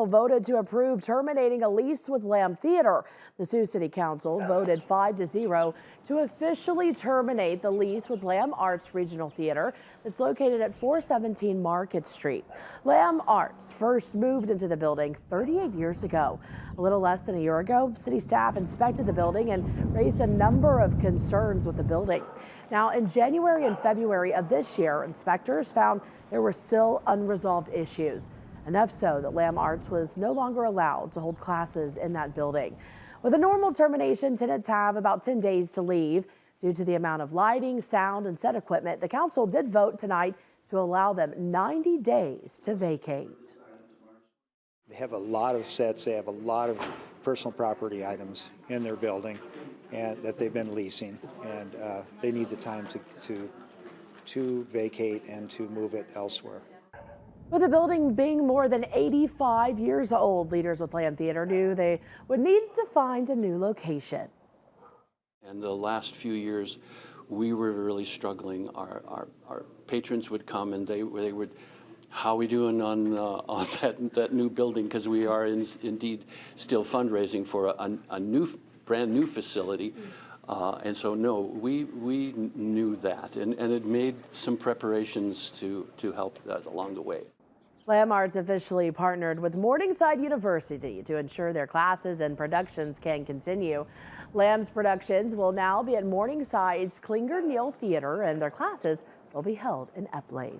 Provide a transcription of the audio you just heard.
voted to approve terminating a lease with Lamb Theater. The Sioux City Council voted 5-0 to officially terminate the lease with Lamb Arts Regional Theater that's located at 417 Market Street. Lamb Arts first moved into the building 38 years ago. A little less than a year ago, city staff inspected the building and raised a number of concerns with the building. Now, in January and February of this year, inspectors found there were still unresolved issues. Enough so that Lamb Arts was no longer allowed to hold classes in that building. With a normal termination, tenants have about 10 days to leave. Due to the amount of lighting, sound, and set equipment, the council did vote tonight to allow them 90 days to vacate. They have a lot of sets, they have a lot of personal property items in their building and that they've been leasing, and they need the time to vacate and to move it elsewhere. With the building being more than 85 years old, leaders with Lamb Theater knew they would need to find a new location. And the last few years, we were really struggling. Our patrons would come and they would, how are we doing on that new building? Because we are indeed still fundraising for a brand new facility. And so, no, we knew that and it made some preparations to help that along the way. Lamb Arts officially partnered with Morningside University to ensure their classes and productions can continue. Lamb's productions will now be at Morningside's Klinger Neal Theater, and their classes will be held in Epley.